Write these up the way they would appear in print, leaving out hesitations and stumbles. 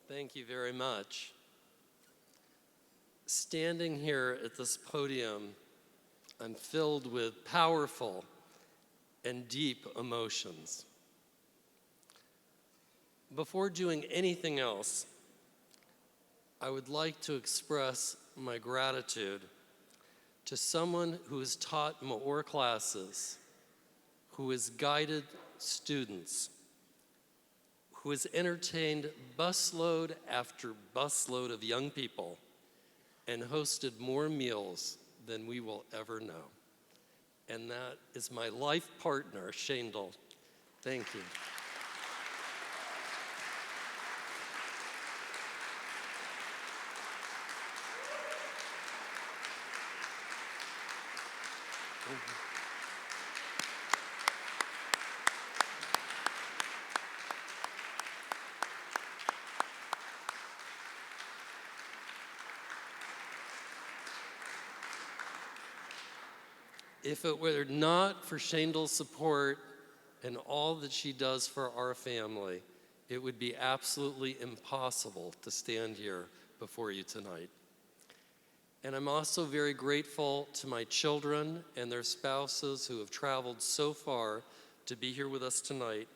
Thank you very much. Standing here at this podium, I'm filled with powerful and deep emotions. Before doing anything else, I would like to express my gratitude to someone who has taught MEOR classes, who has guided students, who has entertained busload after busload of young people and hosted more meals than we will ever know. And that is my life partner, Shandel. Thank you. If it were not for Shandel's support and all that she does for our family, it would be absolutely impossible to stand here before you tonight. And I'm also very grateful to my children and their spouses who have traveled so far to be here with us tonight,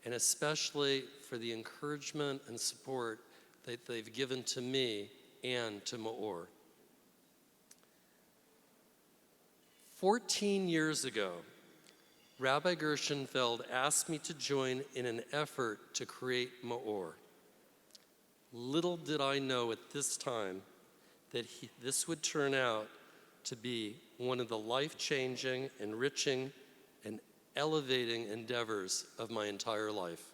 and especially for the encouragement and support that they've given to me and to MEOR. 14 years ago, Rabbi Gershenfeld asked me to join in an effort to create MEOR. Little did I know at this time that this would turn out to be one of the life-changing, enriching, and elevating endeavors of my entire life.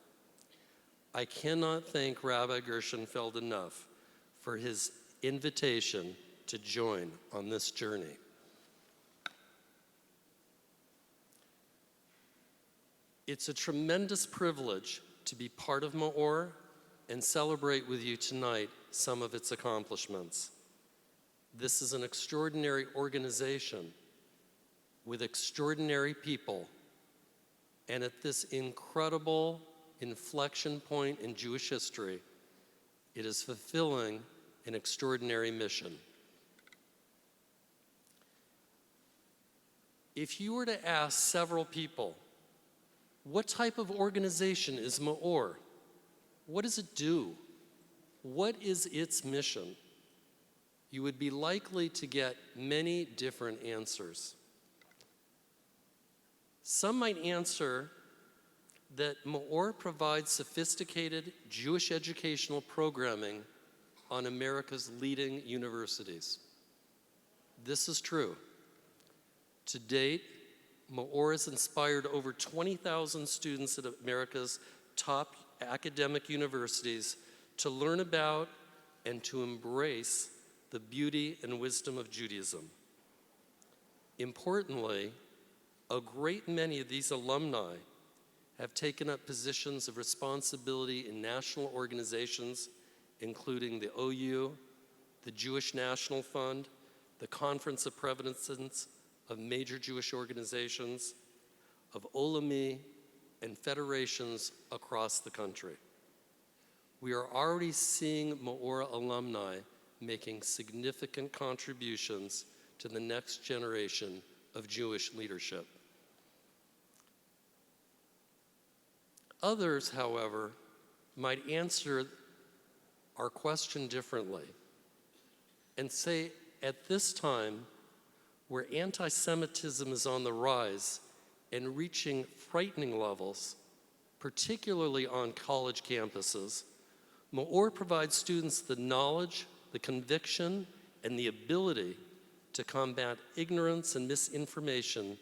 I cannot thank Rabbi Gershenfeld enough for his invitation to join on this journey. It's a tremendous privilege to be part of MEOR and celebrate with you tonight some of its accomplishments. This is an extraordinary organization with extraordinary people, and at this incredible inflection point in Jewish history, it is fulfilling an extraordinary mission. If you were to ask several people, what type of organization is MEOR? What does it do? What is its mission? You would be likely to get many different answers. Some might answer that MEOR provides sophisticated Jewish educational programming on America's leading universities. This is true. To date, MEOR has inspired over 20,000 students at America's top academic universities to learn about and to embrace the beauty and wisdom of Judaism. Importantly, a great many of these alumni have taken up positions of responsibility in national organizations, including the OU, the Jewish National Fund, the Conference of Presidents of major Jewish organizations, of Olami, and federations across the country. We are already seeing MEOR alumni making significant contributions to the next generation of Jewish leadership. Others, however, might answer our question differently and say, at this time, where anti-Semitism is on the rise and reaching frightening levels, particularly on college campuses, MEOR provides students the knowledge, the conviction, and the ability to combat ignorance and misinformation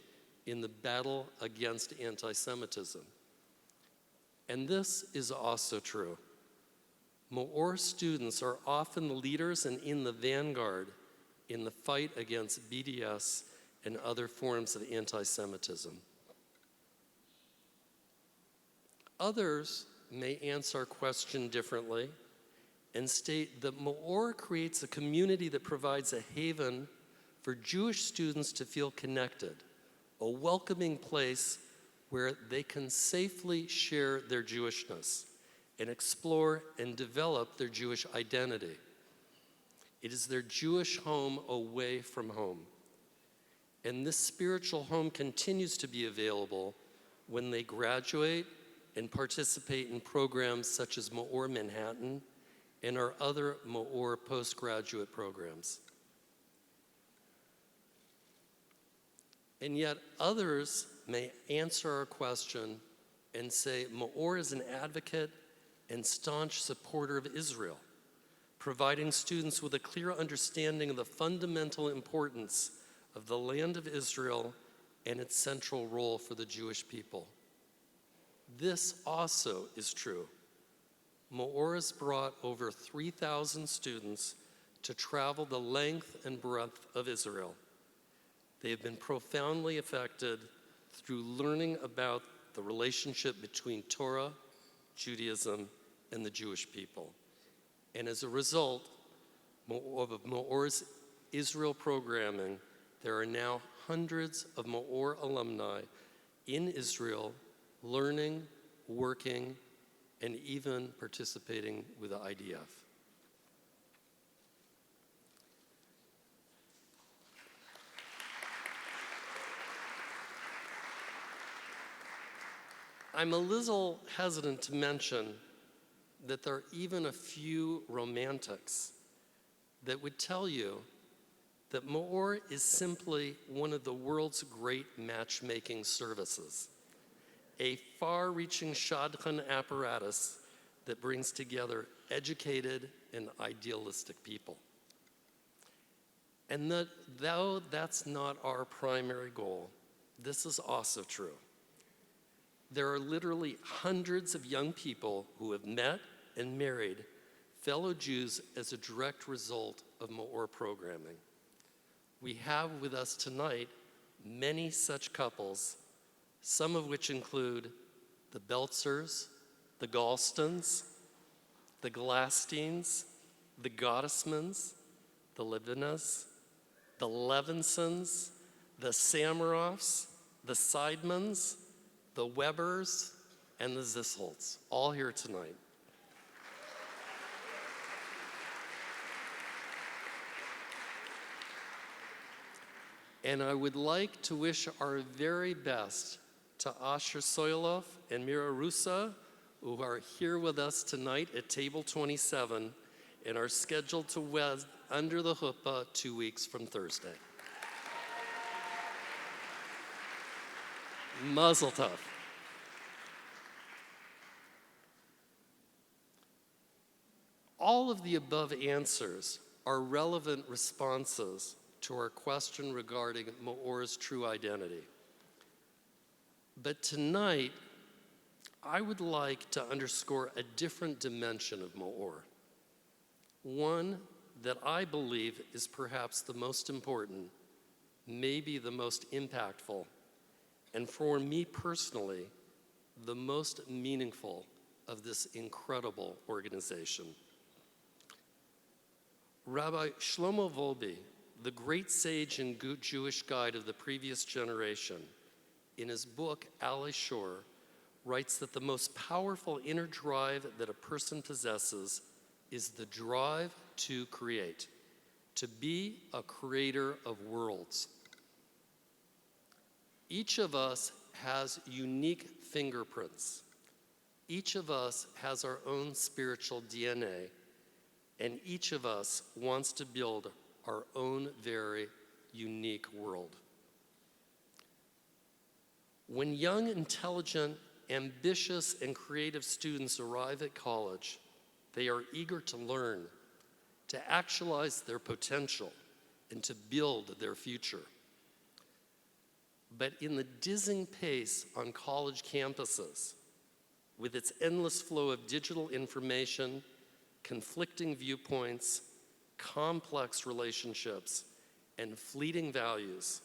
in the battle against anti-Semitism. And this is also true. MEOR students are often the leaders and in the vanguard in the fight against BDS and other forms of anti-Semitism. Others may answer our question differently and state that MEOR creates a community that provides a haven for Jewish students to feel connected, a welcoming place where they can safely share their Jewishness and explore and develop their Jewish identity. It is their Jewish home away from home. And this spiritual home continues to be available when they graduate and participate in programs such as MEOR Manhattan and our other MEOR postgraduate programs. And yet others may answer our question and say MEOR is an advocate and staunch supporter of Israel, providing students with a clear understanding of the fundamental importance of the land of Israel and its central role for the Jewish people. This also is true. MEOR has brought over 3,000 students to travel the length and breadth of Israel. They have been profoundly affected through learning about the relationship between Torah, Judaism, and the Jewish people. And as a result of MEOR's Israel programming, there are now hundreds of MEOR alumni in Israel learning, working, and even participating with the IDF. I'm a little hesitant to mention that there are even a few romantics that would tell you that MEOR is simply one of the world's great matchmaking services, a far-reaching shadchan apparatus that brings together educated and idealistic people. And that, though that's not our primary goal, this is also true. There are literally hundreds of young people who have met and married fellow Jews as a direct result of MEOR programming. We have with us tonight many such couples, some of which include the Beltzers, the Galstons, the Glassteins, the Gottesmans, the Levinas, the Levinsons, the Samaroffs, the Seidmans, the Webers, and the Zisholts, all here tonight. And I would like to wish our very best to Asher Soilov and Mira Rusa, who are here with us tonight at table 27 and are scheduled to wed under the chuppah 2 weeks from Thursday. Mazel tov. All of the above answers are relevant responses to our question regarding MEOR's true identity. But tonight, I would like to underscore a different dimension of MEOR, one that I believe is perhaps the most important, maybe the most impactful, and for me personally, the most meaningful of this incredible organization. Rabbi Shlomo Volbe, the great sage and Jewish guide of the previous generation, in his book, Alei Shor, writes that the most powerful inner drive that a person possesses is the drive to create, to be a creator of worlds. Each of us has unique fingerprints. Each of us has our own spiritual DNA, and each of us wants to build our own very unique world. When young, intelligent, ambitious, and creative students arrive at college, they are eager to learn, to actualize their potential, and to build their future. But in the dizzying pace on college campuses, with its endless flow of digital information, conflicting viewpoints, complex relationships, and fleeting values,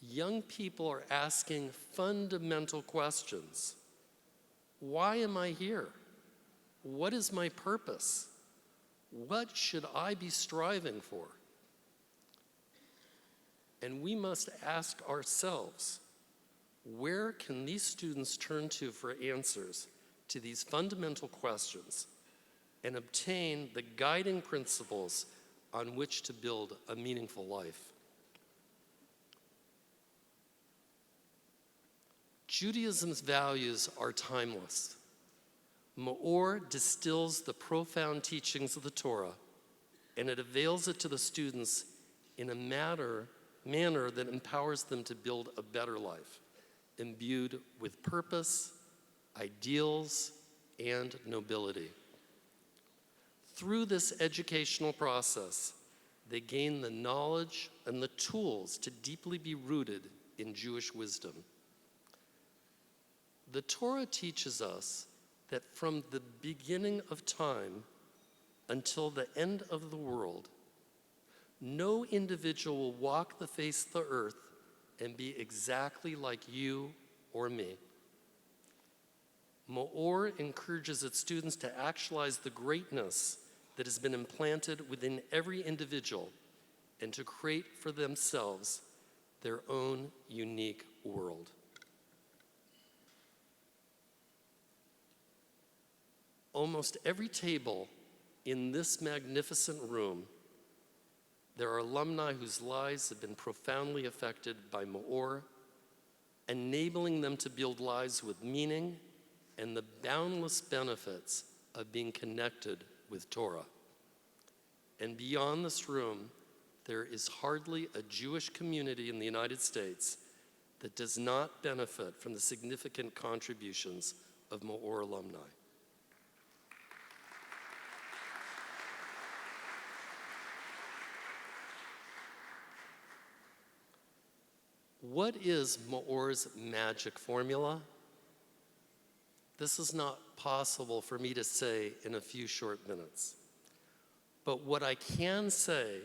young people are asking fundamental questions. Why am I here? What is my purpose? What should I be striving for? And we must ask ourselves, where can these students turn to for answers to these fundamental questions and obtain the guiding principles on which to build a meaningful life. Judaism's values are timeless. MEOR distills the profound teachings of the Torah, and it avails it to the students in a manner that empowers them to build a better life, imbued with purpose, ideals, and nobility. Through this educational process, they gain the knowledge and the tools to deeply be rooted in Jewish wisdom. The Torah teaches us that from the beginning of time until the end of the world, no individual will walk the face of the earth and be exactly like you or me. MEOR encourages its students to actualize the greatness that has been implanted within every individual and to create for themselves their own unique world. Almost every table in this magnificent room, there are alumni whose lives have been profoundly affected by MEOR, enabling them to build lives with meaning and the boundless benefits of being connected with Torah. And beyond this room, there is hardly a Jewish community in the United States that does not benefit from the significant contributions of MEOR alumni. What is MEOR's magic formula? This is not possible for me to say in a few short minutes. But what I can say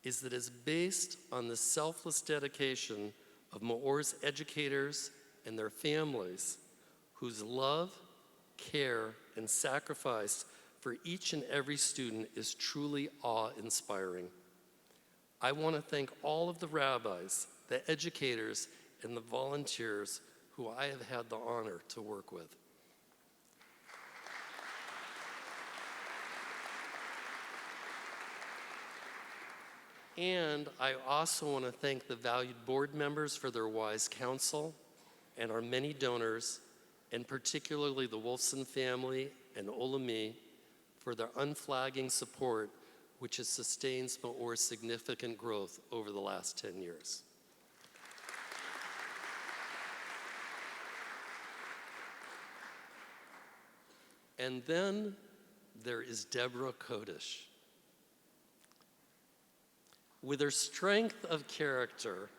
is that it's based on the selfless dedication of MEOR's educators and their families, whose love, care, and sacrifice for each and every student is truly awe-inspiring. I want to thank all of the rabbis, the educators, and the volunteers who I have had the honor to work with. And I also want to thank the valued board members for their wise counsel and our many donors, and particularly the Wolfson family and Olami for their unflagging support, which has sustained MEOR's significant growth over the last 10 years. And then there is Deborah Kodesh. With her strength of character,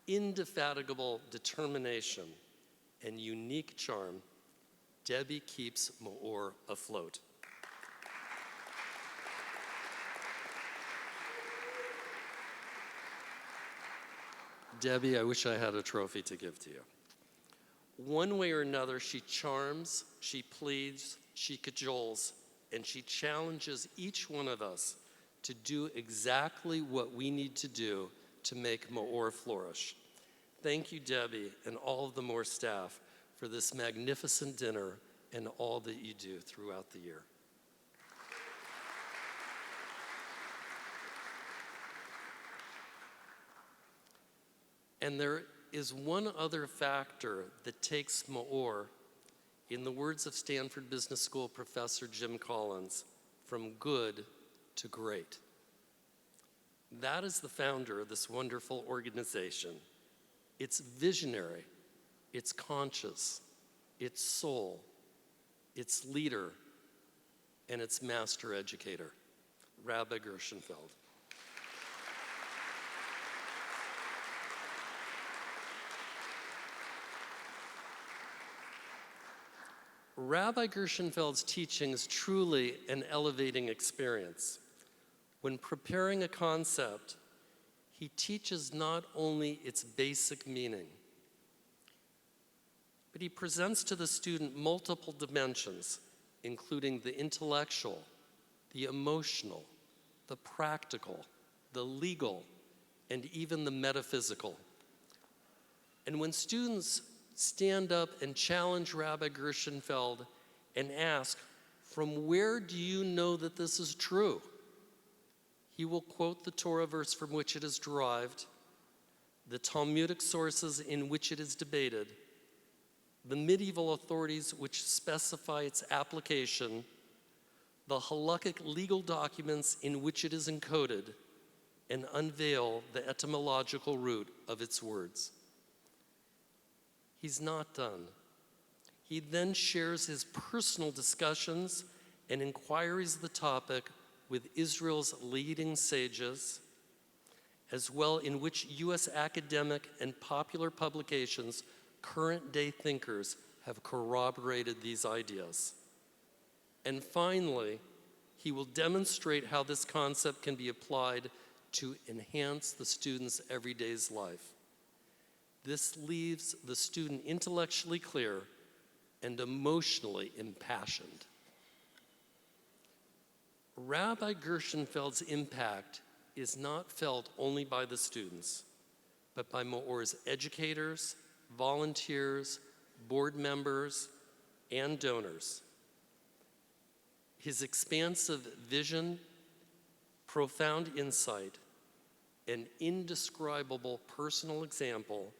indefatigable determination, and unique charm, Debbie keeps MEOR afloat. Debbie, I wish I had a trophy to give to you. One way or another, she charms, she pleads, she cajoles, and she challenges each one of us to do exactly what we need to do to make MEOR flourish. Thank you, Debbie, and all of the MEOR staff for this magnificent dinner and all that you do throughout the year. And there is one other factor that takes MEOR, in the words of Stanford Business School professor Jim Collins, from good to great. That is the founder of this wonderful organization. It's visionary, it's conscious, it's soul, it's leader, and it's master educator, Rabbi Gershenfeld. Rabbi Gershenfeld's teaching is truly an elevating experience. When preparing a concept, he teaches not only its basic meaning, but he presents to the student multiple dimensions, including the intellectual, the emotional, the practical, the legal, and even the metaphysical. And when students stand up and challenge Rabbi Gershenfeld and ask, from where do you know that this is true? He will quote the Torah verse from which it is derived, the Talmudic sources in which it is debated, the medieval authorities which specify its application, the halakhic legal documents in which it is encoded, and unveil the etymological root of its words. He's not done. He then shares his personal discussions and inquiries of the topic with Israel's leading sages, as well in which U.S. academic and popular publications, current-day thinkers have corroborated these ideas. And finally, he will demonstrate how this concept can be applied to enhance the student's everyday life. This leaves the student intellectually clear and emotionally impassioned. Rabbi Gershenfeld's impact is not felt only by the students, but by MEOR's educators, volunteers, board members, and donors. His expansive vision, profound insight, and indescribable personal example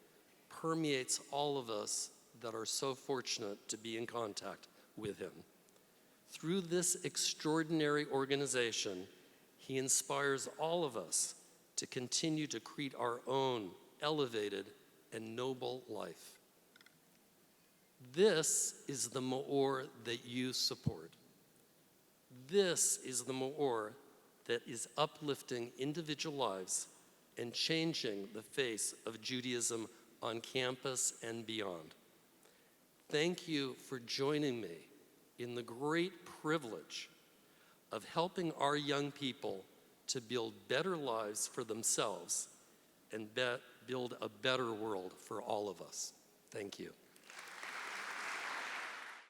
permeates all of us that are so fortunate to be in contact with him. Through this extraordinary organization, he inspires all of us to continue to create our own elevated and noble life. This is the MEOR that you support. This is the MEOR that is uplifting individual lives and changing the face of Judaism on campus and beyond. Thank you for joining me in the great privilege of helping our young people to build better lives for themselves and build a better world for all of us. Thank you.